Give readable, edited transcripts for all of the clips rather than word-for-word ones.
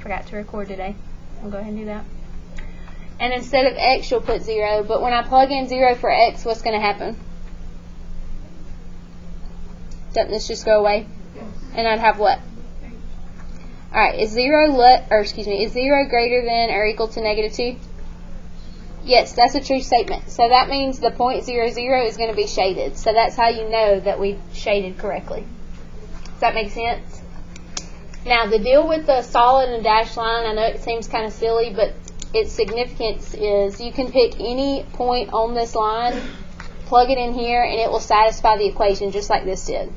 forgot to record today. I'll go ahead and do that. And instead of x, you'll put 0. But when I plug in 0 for x, what's going to happen? Doesn't this just go away? And I'd have what? Alright, is 0 greater than or equal to -2? Yes, that's a true statement. So that means the point 0, 0 is going to be shaded. So that's how you know that we shaded correctly. Does that make sense? Now, the deal with the solid and dashed line, I know it seems kind of silly, but its significance is you can pick any point on this line, plug it in here, and it will satisfy the equation just like this did.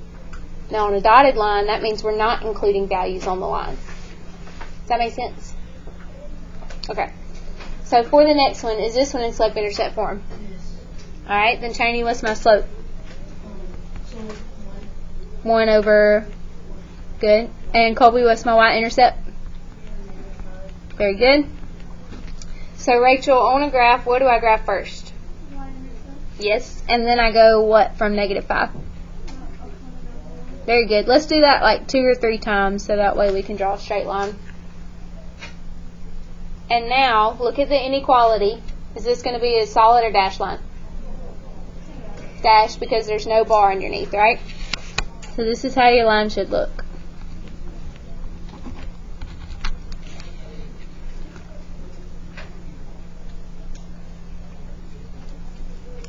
Now, on a dotted line, that means we're not including values on the line. Does that make sense? Okay. So for the next one, is this one in slope-intercept form? Alright, then Cheney, what's my slope? 1 over, good. And Colby, what's my y-intercept? Very good. So Rachel, on a graph, what do I graph first? Yes, and then I go what from -5? Very good. Let's do that like 2 or 3 times so that way we can draw a straight line. And now, look at the inequality. Is this going to be a solid or dashed line? Dashed because there's no bar underneath, right? So this is how your line should look.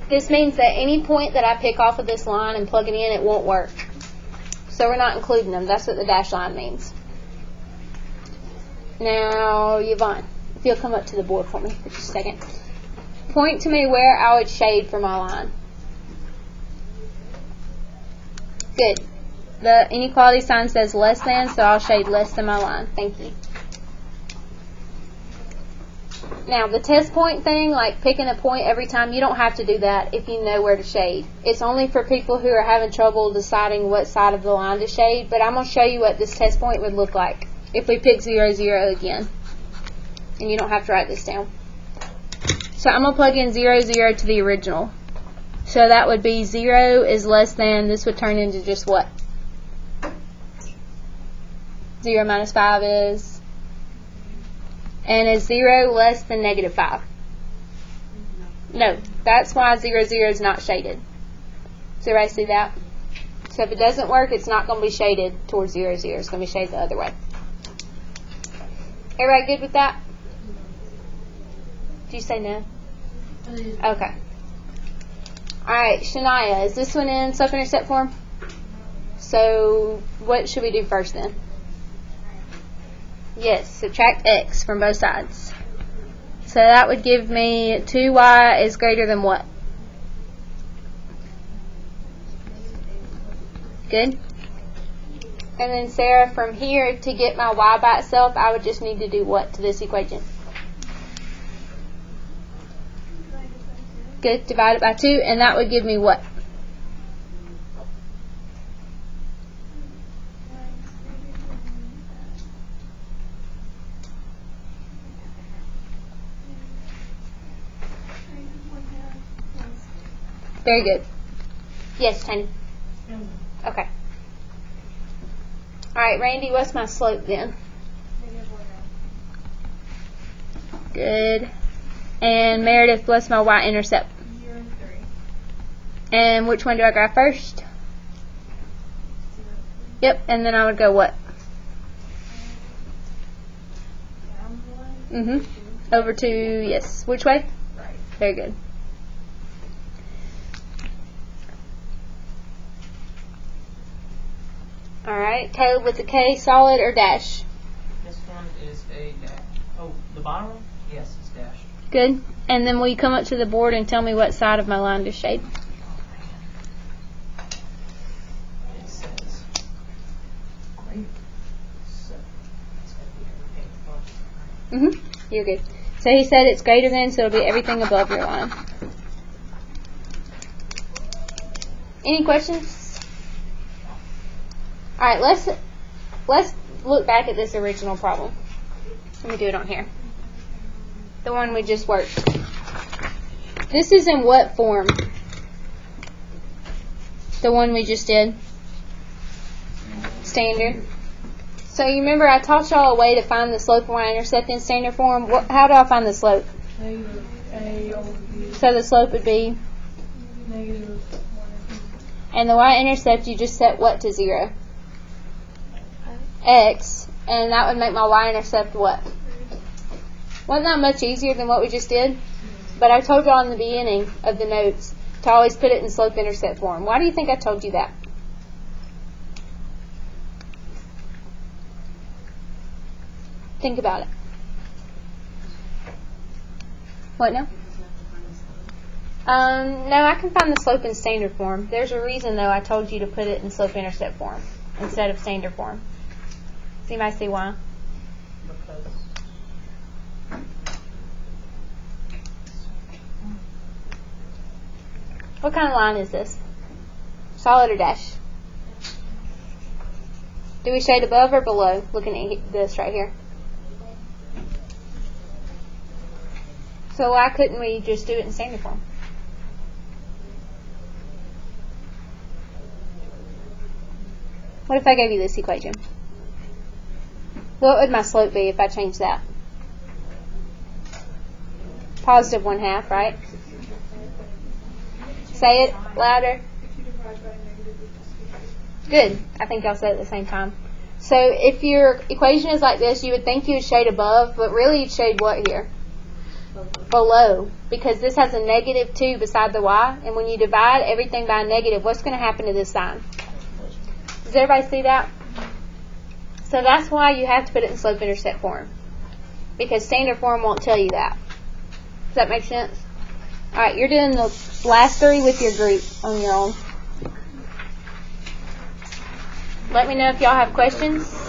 This means that any point that I pick off of this line and plug it in, it won't work. So we're not including them. That's what the dashed line means. Now, Yvonne, if you'll come up to the board for me for just a second. Point to me where I would shade for my line. Good. The inequality sign says less than, so I'll shade less than my line. Thank you. Now, the test point thing, like picking a point every time, you don't have to do that if you know where to shade. It's only for people who are having trouble deciding what side of the line to shade, but I'm going to show you what this test point would look like if we pick 0, 0 again. And you don't have to write this down. So I'm going to plug in 0, 0 to the original. So that would be 0 is less than, this would turn into just what? 0 minus 5 is... And is 0 less than -5? No. That's why 0, 0 is not shaded. Does everybody see that? So if it doesn't work, it's not going to be shaded towards 0, 0. It's going to be shaded the other way. Everybody good with that? Did you say no? Okay. Alright, Shania, is this one in slope-intercept form? So what should we do first then? Yes, subtract x from both sides. So that would give me 2y is greater than what? Good. And then Sarah, from here to get my y by itself, I would just need to do what to this equation? Good, divide it by 2, and that would give me what? Very good. Yes, Tiny. Okay. Alright, Randy, what's my slope then? Good. And Meredith, what's my y-intercept? 0 and 3. And which one do I graph first? 0. Yep, and then I would go what? Down 1. Over to, yes. Which way? Right. Very good. Alright, Caleb with the K, solid or dash? This one is a dash. Oh, the bottom one? Yes, it's dashed. Good. And then will you come up to the board and tell me what side of my line to shade? It says greater. So it's going to be everything above. You're good. So he said it's greater than, so it'll be everything above your line. Any questions? Alright, let's look back at this original problem. Let me do it on here. The one we just worked. This is in what form? The one we just did? Standard. So you remember I taught y'all a way to find the slope of y-intercept in standard form. How do I find the slope? Negative A over B. So the slope would be, Negative 1. and the y-intercept you just set what to 0? X, and that would make my y-intercept what? Wasn't that much easier than what we just did? But I told y'all in the beginning of the notes to always put it in slope-intercept form. Why do you think I told you that? Think about it. What now? No, I can find the slope in standard form. There's a reason, though, I told you to put it in slope-intercept form instead of standard form. So you might see why. Because What kind of line is this? Solid or dash? Do we shade above or below? Looking at this right here. So why couldn't we just do it in standard form? What if I gave you this equation? What would my slope be if I changed that? Positive 1/2, right? Say it louder. If you divide by negative, it just Good. I think y'all said it at the same time. So if your equation is like this, you would think you would shade above, but really you'd shade what here? Below. Because this has a negative 2 beside the y, and when you divide everything by a negative, what's going to happen to this sign? Does everybody see that? So that's why you have to put it in slope-intercept form. Because standard form won't tell you that. Does that make sense? Alright, you're doing the last 3 with your group on your own. Let me know if y'all have questions.